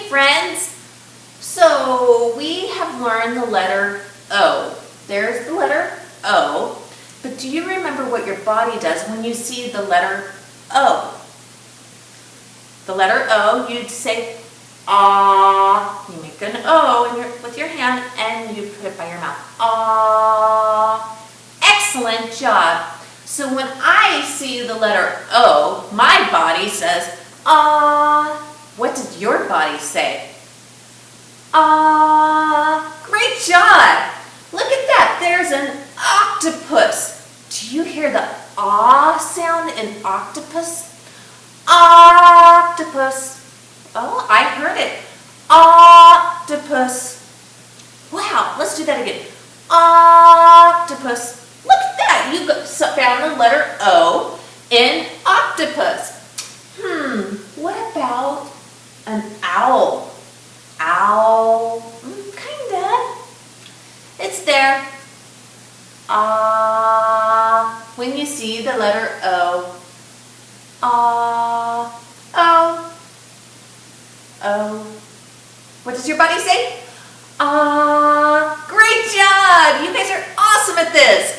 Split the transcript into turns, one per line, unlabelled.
friends. So we have learned the letter O. There's the letter O. But do you remember what your body does when you see the letter O? The letter O, you'd say, ah. You make an O with your hand and you put it by your mouth. Ah. Excellent job. So when I see the letter O, my body says, ah. What did your body say? Ah. Great job. Look at that. There's an octopus. Do you hear the ah sound in octopus? Octopus. Oh, I heard it. Octopus. Wow, let's do that again. Octopus. Look at that. You found the letter O in octopus. What about an owl? Owl. Kinda. It's there. When you see the letter O. O. O. What does your body say? Great job! You guys are awesome at this.